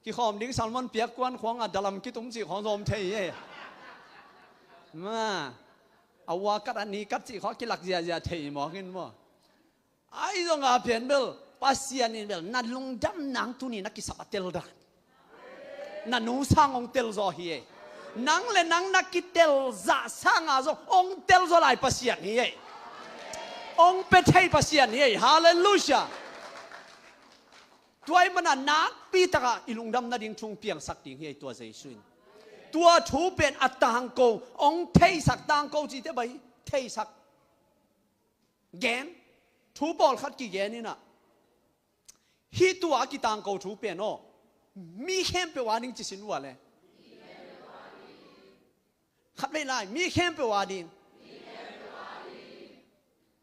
กิขอมดิ้งสัลมอนเปียกกวนขวางอัดลำกิตุ้มจีของลมเทยมาเอาว่ากัดอันนี้กัดจีเขากิหลักเจียเทยมองเห็นมั้งไอ้ตรงอาเพียนเบลปัสยานิเบลนั่นลุงดำนางตุนีนักกิสับเตลดานนั่นนูสร้างองเตลโซเฮียนังเลนังนักกิเตลจะสร้างอาโซองเตลโซไลปัสยานีองเป็ดให้ปัสยานีฮาเลลูยาตัวไอ้มันนักปีตะอิลุงดำนัดยิงทุ่งเปียงสักดิ่งเฮียตัวเจสุนตัวทูเป็นอัตตังโกองเทสักตังโกจีเตไปเทสักแกนทูบอลขัดกี่แกนนี่นะฮิตัวกิตังโกทูเป็นโอมีเข้มเปวาดิงจิสินวัวเลยขับไม่ไล่มีเข้มเปวาดิง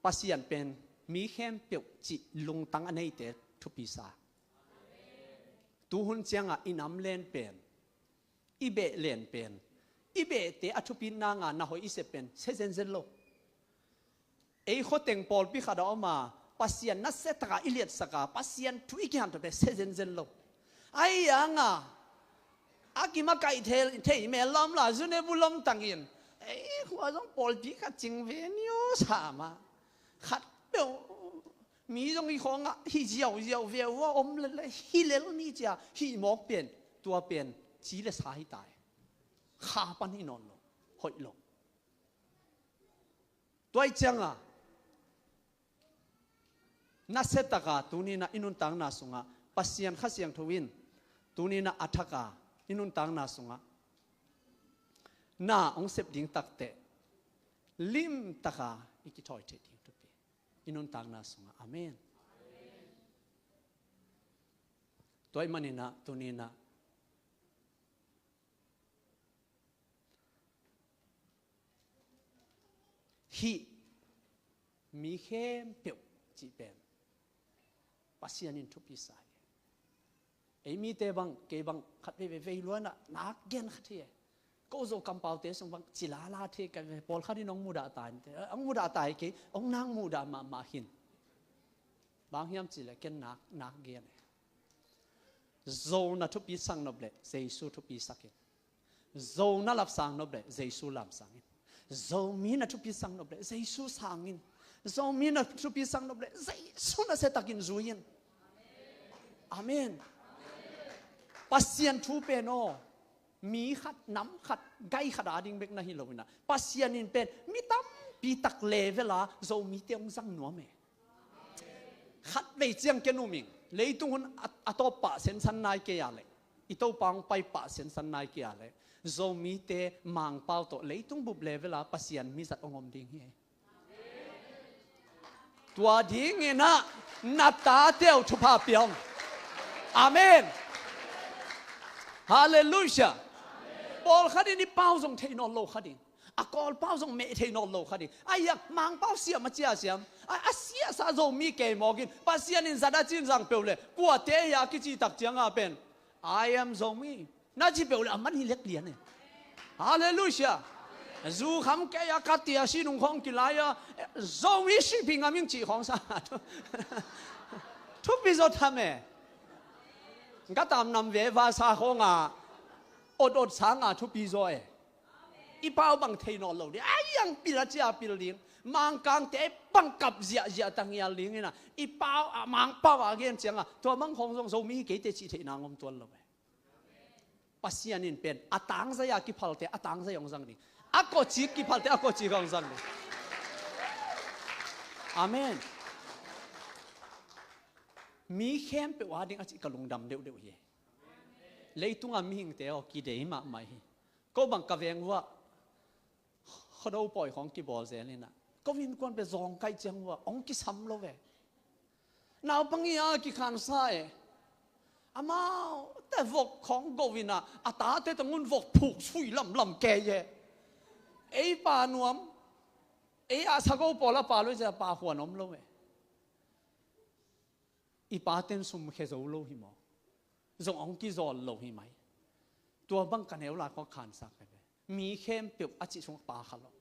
ปัสยันเป็นมีเข้มเปียวจิลงตังอันนี้เตะทุพิสาตูหุ่นเจียงอินอัมเลนเป็นอีเบเลนเป็นอีเบเตอทุพินางานาหอยอิเสเป็นเซเซนเซโลไอ้ข้อเต็งปอลพิขาดออกมาปัสยันนัสเซตกาอิเลียดสกาปัสยันทุอีกอย่างตัวเป็นเซเซนเซโลไอ้ยังอากิมาไก่เทเมลำล่ะจุนเอบุลำตังอินไอ้หัวต้องปอลพิขาจิงเวนิโอสามาขัดเปล่ามีตรงนี้ของฮิเจียวเวียวว่าอมเลยฮิเลลนี่จ้าฮิหมอกเปลี่ยนตัวเปลี่ยนจีเลสาให้ตายขาปันให้นอนลงหอยลงตัวไอ้จังนัสเซตกาตัวนี้นะอินุนตังนาสุงปัสยันข้าเสียงทวินตัวนี้นะอัฐกาอินุนตังนาสุงน่าองเสพดิ่งตักเตลิมตะกาอีกถอยเตดิ่งทุกปีอินุนตังนาสุงอาเมนตัวไอ้มันนี่นะตัวนี้นะฮีมีเข้มเปียวจีเป็นปัสยานินทุพิสายไอ้มีเตบังเกบังขัดไปล้วนน่ะนักเกณฑ์ขัดเที่ยก็โจกำเปาเตสงบังจิลาลาเทกันไปพอลขัดที่น้องมูดาตายองมูดาตายกี่องนางมูดามาหินบางยามจิเลกันนักเกณฑ์โจน่ะทุพิสังนบเลยเจสุทุพิสักโจน่ะลับสังนบเลยเจสุลับสังโจมีน่ะทุพิสังนบเลยเจสุสังอินโจมีน่ะทุพิสังนบเลยเจสุน่ะเสตักินจุยินอาเมนปัสยันทูเป็นโอมีขัดน้ำขัดไก่ขัดอาดิงเบกนะฮิโลวินะปัสยันนินเป็นมีตั้มปีตักเลเวลาโจมีเตียงสังนัวเมขัดเลยเจียงเกนุมิงเลยตุงคนอัตโตปะเซนสันนายเกียเลยอิโตปังไปปะเซนสันนายเกียเลยโจมีเตมังเปาโตเลยตุงบุบเลเวลาปัสยันมีสัตองอมดิ่งเฮตัวดิ่งนะนับตาเตียวทุพาเปียงอาเมนฮาเลลูยาบอลขัดนี่เป้าส่งเทนอลโลขัดนี่อากอลเป้าส่งเมเทนอลโลขัดนี่ไอ้ยังมังเป้าเสียมาเจียเสียมไอ้เสียซาโจมีเกมอกินปัสยานินซาดาจินสังเปลเลยกัวเทียกิจิตักเจียงอาเป็น I am โจมีน่าจิเปลเลยมันฮิเล็กเลียนเนี่ยฮาเลลูยาจูคำแกยากัดเตียชินุงของกิลายาโจมีชิพิงอามิงจีของซาทุกปีโจทำเองก็ตามนำเววาซาของ อดสางาทุปีจอยอีเป้าบังเทนอนเราเนี่ยยังปิลเจียปิลลิงมังกังเตะบังกับเจียตั้งยาลิงนะอีเป้ามังเป้าอะไรเงี้ยตัวมังคงส่งมีกี่เตจิเทนางอมตัวเราปัสยานินเป็นอัตังสยากิพัลเตอัตังสยองสังดิอักโกจิกิพัลเตอักโกจิกองสังดิอาเมนมีเข้มเปว่าดิ้งอาจิกลงดำเดียวเย่เลยตุงอามีหิงเตอกี่เดียมาไม่ก็บังกะเวงว่าเขาดูปล่อยของกี่บอลเซนี่นะก็วินกวนไปซองไกจังว่าองกี่ซ้ำแล้วเว้ยน่าปังยากี่ขันใส่อามาแต่วกของโกวินะอาตาแต่ตะงุนวกผูกช่วยลำแกเย่ไอ้ปานวมไอ้อาสะกูปอละปาลุยจะปาหัวนมแล้วเว้ยอีปาเต็นสุมแค่จะรู้หิมอจงองกี่จอลโลหิไหมตัวบังกันเหวลาเขาขานสักไปมีเข้มเปียบอาจิชงปาขลุ่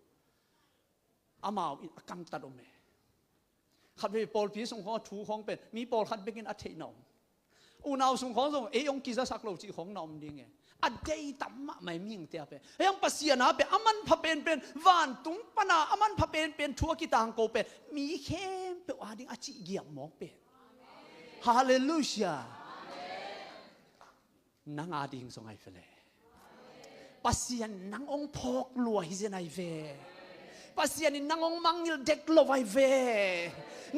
อามาอิกำตัดอมเมขัดไปปอลพีสงของถูของเป็นมีปอลขัดไปกินอัฐินอมอุณาวสงของสงองกี่จะสักโลจิของนอมดีไงอัดเดยตั้มไม่มีอย่างเดียวไปยังปัสยานาเป็นอามันพเป็นวันตุงปนาอามันพเป็นทัวกิตางโกเป็นมีเข้มเปียบอาดิอาจิเกี่ยมมองเป็นฮาเลลูยานังอาดิงสงไอเฟลปัสยานังองพอกลัวฮิเซนไอเฟปัสยานินนังองมังยิลเด็กลวไอเฟ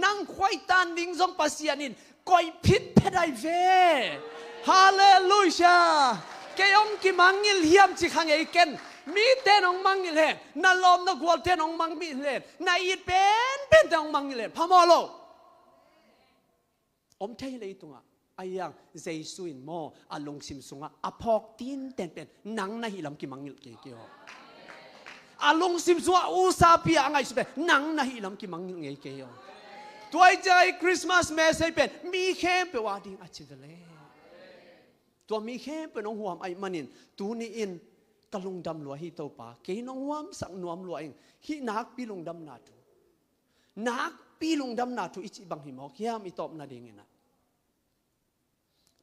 นังควายตันดิงสงปัสยานินก้อยพิษเพดไอเฟฮาเลลูยาเกยองกิมังยิลเฮียมจิขังเอเกนมีเตนองมังยิลเฮนัลลอมนักวอลเตนองมังมิลเฮนายอิดเป็นเตนองมังยิลเฮพามอโลอมเทเลยตัวอายังเจสุอินโมอาลงซิมซุงอาพอกตีนเต็นเป็นนังนาฮิลำกิมังยิลเกี่ยวอาลงซิมซุงอุซาปีอังไงสุดเป็นนังนาฮิลำกิมังยิลเกี่ยวตัวใจคริสต์มาสเมสเป็นมีเข้มเปว่าดิ้งอาชิดเลยตัวมีเข้มเป็นน้องหัวไอ้มันนินตัวนี้อินกะลงดำลัวฮิโตปาเกยน้องหัวสังนวมลัวเองฮินักปีลงดำนาทูนักปีลงดำนาทูอิจิบังหิมอกยามอิตอบนาดิ่งนะ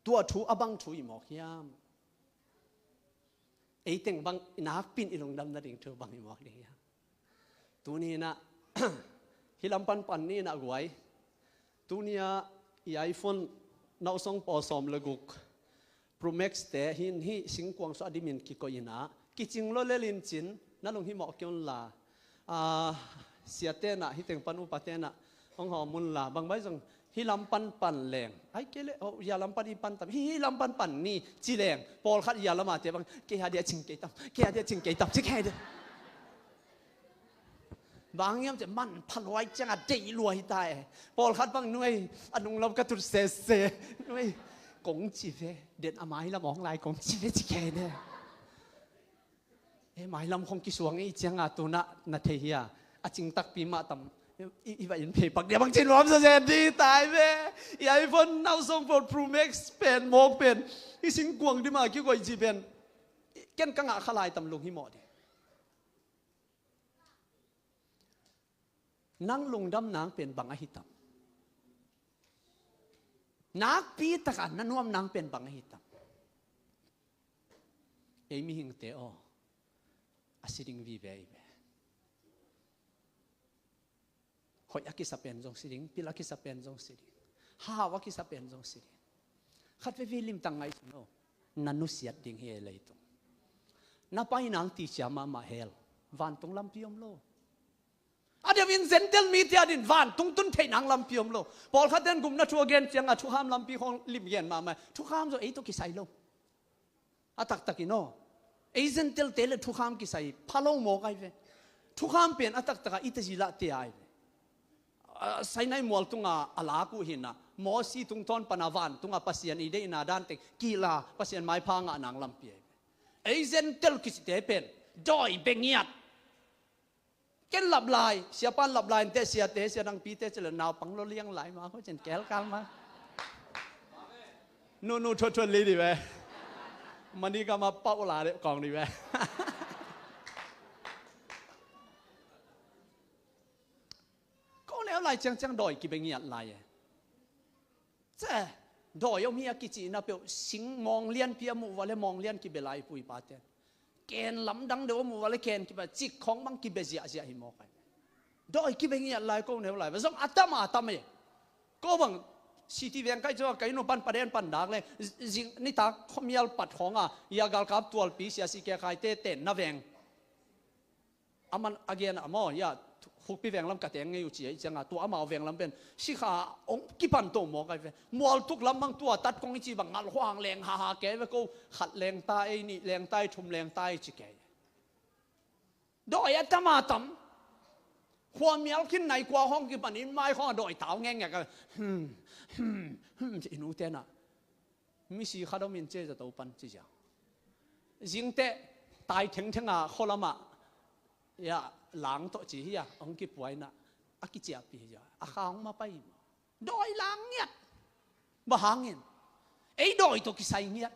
ตัวทูอบังทูอิมอกยามไอ้เต็งบังนักปีนอิลงดำนาดิ่งเธอบังหิมอกดิ่งยามตัวนี้นะฮิลำปันนี่นะกวยตัวนี้ไอโฟนน่าส่งปอสอมเลยกุกโปรแม็กซ์แต่หินฮิสิงกวางสอดิมินกิโกยินะกิจิงโลเลลินจินนั่นลงหิมอกเกี่ยวลาเสียเตนะฮิเต็งปันอุปเตนะของหอมุนลาบางใบส่งฮิลำปันแรงไอ้เกลโอยาลำปันอีปันตับฮิลำปันนี่จีแรงปอลขัดยาละมาเจ็บบางเกียเดียชิงเกตับเกียเดียชิงเกตับชิแค่เดียบางอย่างจะมันพันไว้จังใจรวยตายปอลขัดบางหน่วยอันนุ่งเรากระตุดเสหน่วยกงจีเฟเด็ดอาไม้ละมองลายกงจีเฟชิแค่เดียไม้ลำคงกิสวงไอ้จังอาตุนะนาเทียอาจิงตักปีมาตำอีว่าอินเพย์ปักเดียบางจินรวมเสด็จดีตายเว้ยไอ้คนน่าส่งผลพรูเม็กซ์เป็นโมกเป็นอีสิงกวงที่มาคิดว่าจีเป็นแก่นกังอาขลายตำลงหิมอดนั่งลงดำนางเป็นบังอหิตัมนักปีตะกันนั่นวมนางเป็นบังอหิตัมมีหิงเตออาศิริงวีเบย์หอยอากิสเปนจงสิริงพิลากิสเปนจงสิริงฮาวากิสเปนจงสิริงขัดไปลิมตังไงสุโนนันนุสิยัดดิ่งเฮเลยตุนับไปนางตีเชียมาเฮลวันตรงลำพิยมโลอาเดี๋ยววินเซนเดลมีเดียดินวันตุงตุนเทนังลำพิยมโลพอขัดเดินกลุ่มนัทวเกนเสียงทุกห้ามลำพิของลิมเย็นมาไหมทุกห้ามจะไอ้ตัวกิไซโลอาตักตักิโนไอ้เซนเดลเตลทุกห้ามกิไซพาลงโมกไอเวทุกห้ามเปลี่ยนอาตักตักอิตจิละเตียไอใส่ในมัวตุงอาลากูหินะมอสีตุงทอนปนาวันตุงปัสยันอีเดนาดันเตกีฬาปัสยันไม้พังนางลำเปียไอเซนเตลกิสเตเป็นดอยเบงียดเกนหลับลายเสียปันหลับลายเตเสียดังปีเตเจริญนาวปังโลเลี้ยงไหลมาเขาเจนแก้วกันมานู่ชวนลีดิเว้มันนี่ก็มาเป้าลาเด็กกองดิเว้แล้วลายจังดอยกี่เป็นเงียดลายเจ้ ดอยมีอากิจีนะเปียวสิงมองเลียนเปียมูวะเลมองเลียนกิเบลายปุยปาเตเกนลำดังเดียวมูวะเลเกนกิเบจิกของมังกิเบจิอาเจียหิมอกดอยกิเบงี้อะไรก็เนี่ยอะไรส่งอัตมาอัตมาก็บังสิที่เวียงใกล้จะใกล้โนปันประเด็นปันดักเลยจิงนี่ตาขมีอัลปัดของยากาลกับตัวปีเสียสิแกใครเตเต้นนาเวียงมันอเกนมอยาหุบปีเวียงลำกระเตงอยู่จีจังตัวมาเวียงลำเป็นสิขาองกิปันโตมอกันเวมัวทุกลำบางตัวตัดกงจีบังงาห่างแรงฮ่าแกเวก็ขัดแรงตายนี่แรงตายชุมแรงตายจีแกดอยอัตมาตั้มความเมียลขึ้นในกว่าห้องกิปันอินไม่ห้องดอยเท้าแง่งกันจะอินูเตน่ะมิสิขาดมินเจจะตัวปันจีจ้าจิงเตตายถึงคนละมาอย่าหลังโตจีฮีองกิป่วยนะอากิเจียปีจ้าข้างมาไปดอยหลังเนี่ยบ้าหางเงินดอยตัวกิใส่เงี้ย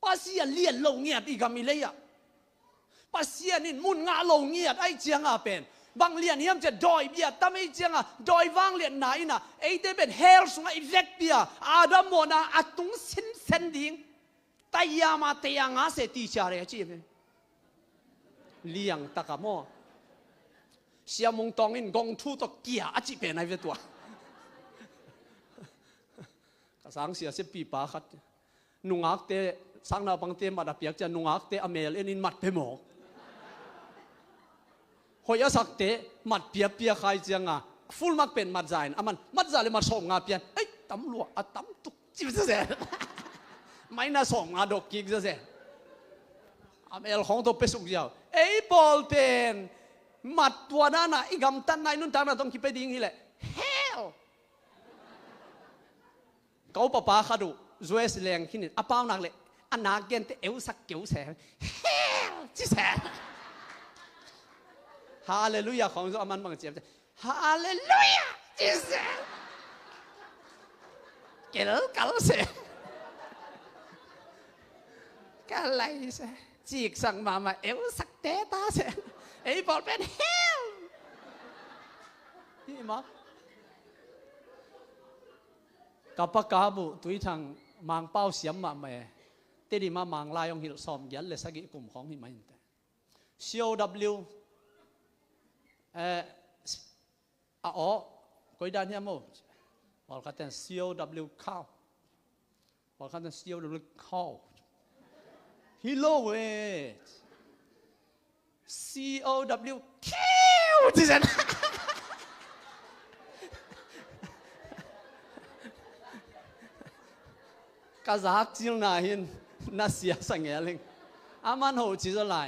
ภาษีเลี้ยนลงเงียอีกามิเลยอะภาษีนี่มุนงาลงเงียไอเจียงเป็นบางเลี้ยนเฮียมจะดอยเบียแต่ไม่เจียงดอยวางเลี้ยนไหนนะเดเป็นเฮลส์งาอีเล็กเบียอาดัมโมนาอัตุงสินเซนดิ้งแต่ยามาเตียงอาเสตีชาเรจีเเลี้ยงตะกะโมเสียมงตองอินกงทูตกเกียอาจิเป็นไอเวตัวกระสังเสีย10 ปีปาขัดนุงอักเตสังนาบังเตมาดับเปียกจะนุงอักเตอเมลเอ็นินมัดเพโมกหอยสักเตมัดเปียเปียใครเจียงฟูลมักเป็นมัดใจน์มันมัดใจเลยมัดส่งงาเปียนตำรวจตำตุกจิบเสียไม่น่าส่งงาดอกกิกเสียอเมลของตัวเปสุกเดียวบอลเป็นมัดตัวนั้นอีกคำตันนายนุ่นตานะต้องคิดไปดิ้งนี่แหละเฮลเขาป้าขาดูรวยสิแรงขึ้นอ่ะเปล่านักเลยอันนักเกณฑ์เอวสักเกี่ยวแสงเฮลจีแสงฮาเลลูยาของเรามันบางเจ็บฮาเลลูยาจีแสงเกลกัลเสกัลไรเสจีกสั่งมาเอวสักเตตาเสบอลเป็นเฮลนี่มั้งกับปากกาบุตุยทางมังเป้าเสียมมาเมื่อเตดิมามังลายองหิลซอมยันเลยสักกลุ่มของหิมะอินเต COW ก็ได้เนี่ยมั้งบอกกันแต่ COW ข้าวบอกกันแต่ COW ข้าวฮิโลเวท COW คิวที่ฉันกาซักจิลนาหินน่าเสียสังเกตเลยมันโหจีจะไล่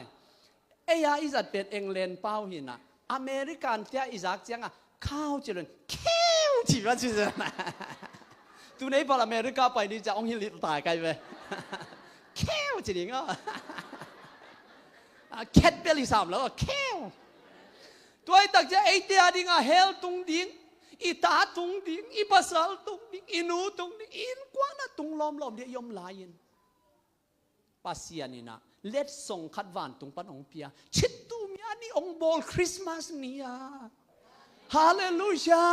ยาอิสัตเป็นเอ็งเลนเป้าหินอเมริกันเทียอิสักจังข้าวจิลนคิวจีว่าจีจะนะตัวนี้พออเมริกาไปนี่จะองหินลิตตายกันไปคิวจีนี่ก็แคทเบลลี่สามแล้วแควตัวไอ้ตักจะเดียดิ้งเฮลตุงดิ้งอีตาตุงดิ้งอีภาษาตุงดิ้งอีนูตุงดิ้งอินกว่าน่ะตุงล้อมเดียยอมลายินปัสยานี่นะเล็ดส่งขัดวันตุงปันองเปียชิดตูมีอันนี้องบอลคริสต์มาสนี่ฮาเลลูยา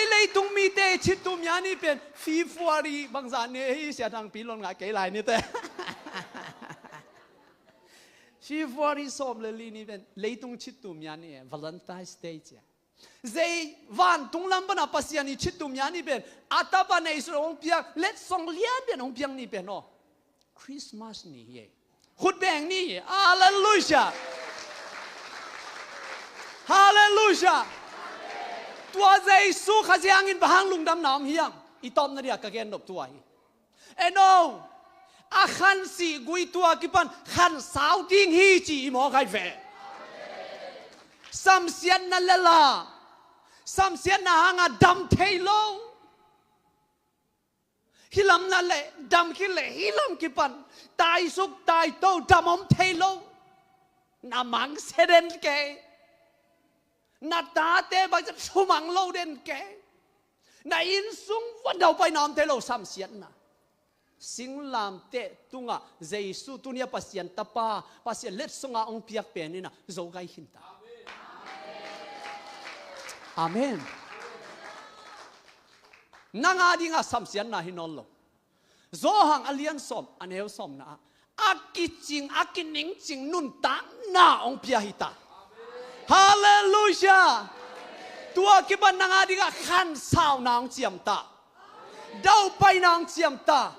เลยตุงมีเตชิดตูมีอันนี้เป็นฟีฟวารีบางสารเนี่ยเสียทางปีลงงาเกลายนี่แต่ชีฟวารีสอมเลลีนี่เป็นเลยตุงชิดตุมยานี่วาเลนไทน์สเตย์จ้ะเจวันตุงลำบนาปัสยานี่ชิดตุมยานี่เป็นอาตาบันในสุดองเปียเล็ดส่งเลี้ยนเป็นองเปียนี่เป็นโอคริสต์มาสนี่เย่ขุดแบงนี่ฮาเลลูยาฮาเลลูยาตัวเจสุขจะยังอินบางลุงดำน้ำเฮียงอีตอมนั่นเดียกะเกนดบตัวโนอาขันสีกุยตัวกิปันขันสาวดิ้งฮีจีหมอใครเฟสัมเสียนนั่นละล่ะสัมเสียนน่ะหางดำเทโลฮิลำนั่นแหละดำฮิเลฮิลำกิปันตายสุกตายโตดำอมเทโลน้ำมังเสด็จแกนาตาเตบัจะสุมังโลเดนแกนาอินซุงวันเดาไปน้ำเทโลสัมเสียนน่ะสิงลามเตะตุงเจสุตุเนียปัสยันตาปาปัสยันเล็ดสงาองเปียกเป็นนี่นะโจไกหินตาอาเมน nanga dinga samsian na hinon lo zo hang alian som aneu som na akiching akining ching nun ta na ong pia hita hallelujah tua kiban nanga dinga khan sao nang chiam ta dau pai nang chiam ta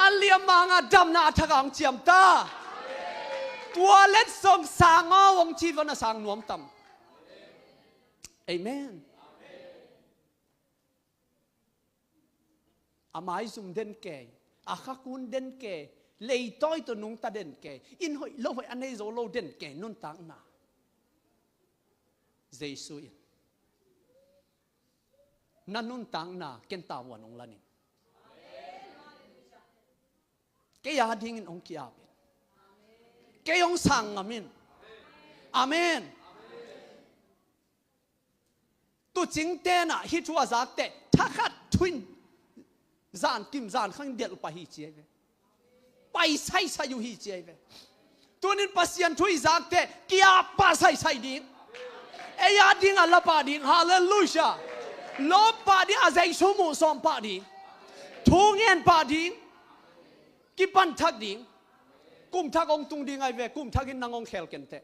aliam manga dam na thakang chiam ta tua let som sango wong chi vana sang nuam tam amen amai zum den ke akhakun den ke lei toi to nung ta den ke in hoi lo hoi anei zo lo den ke nun tang na Giêsu in na nun tang na ken ta wan ong lanin ke ya ding in ong kia ke yong sang amin amen tu jing te na hi chua zak te thakhat twin zan kim zan khang del pa hi che ve pai sai sai yu hi che ve tunin pasian thui zak te kia pa sai sai ding e ya ding ala pa ding hallelujah lo pa ding azai su mu som pa ding thu ngien pa ding ki pan thak ding kum thak ong tung ding ai ve kum thak in nangong khel ken te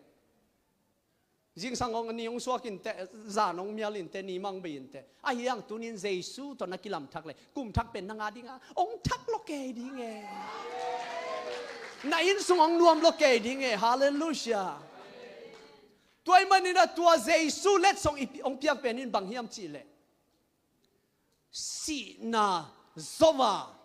jing sang ong ni ong suakin te za nong mialin te ni mang bein te a hiang tunin Giêsu to nakilam thak le kum thak pen nanga dinga ong thak lo ke ding e na in sung ong nuam lo ke ding e hallelujah tuai manina tua Giêsu let song ong piak pen in bang hiam chi le si na zova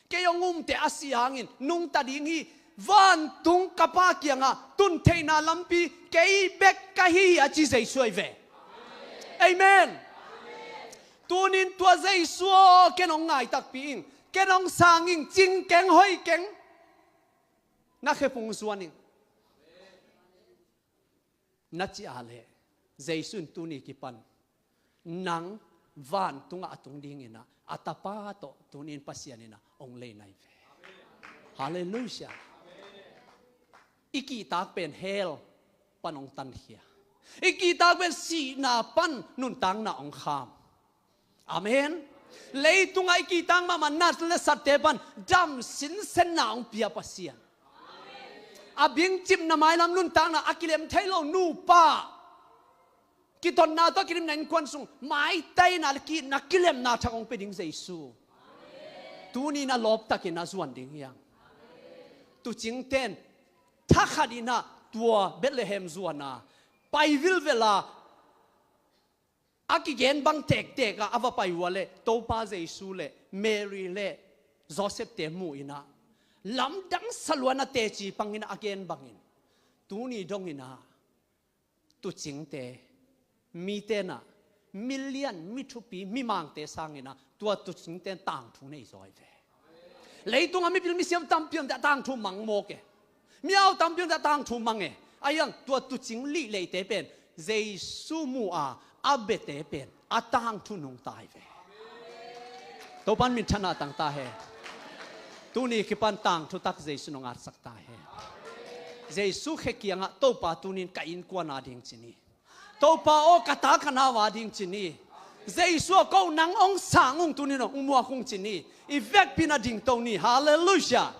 ke yong te asiangin nung ta ding hi van tung kapa kianga tun theina lampi kei bek ka hi a chi Giêsu ai ve amen tunin tua Giêsu kenong ngai tak ping kenong sanging jing keng hoi keng na khe pung suaning na chi ale Giêsu tuni kipan nang van tunga atung dingina atapa to tunin pasianina ong le nai ve hallelujah iki tak pen hell panong tan hia iki tak pen si na pan nun tang na ong kham amen leitung ai ki tang ma manat le satepan dam sin sen na ong pia pasian abing chim na mai lam nun tang na akilem thailo nu pa kiton na to kirim nan kwan sung mai tai na ki nakilem na thakong peding Giêsu tuni na lop takina zuan ding yang tu jing ten thakadina tua Bethlehem zuana paivil vela akigen bang tek tek a ava paiwale topa Giêsu le Mary le Joseph te mu ina lamdang salwana te chi pangina again bangin tuni dongina tu jing te mi te na million mi thupi mi mang te sangina tua tu jing ten tang thu nei zoi ve leitung ami pil mi siam tam piam da tang thu mang mo ke miao tam piam da tang thu mang e ayang tua tu jing li le te pen Giêsu mu a abe te pen atang thu nung tai ve to pan min thana tang ta he tu ni ki pan tang thu tak Giêsu nong at sak ta he Giêsu khe kianga to pa tunin ka in kwa na ding chini to pa o kata kana wa ding chini Giêsu ko nang ong sang ong tunin ong mua khung chini i vek pina ding to ni hallelujah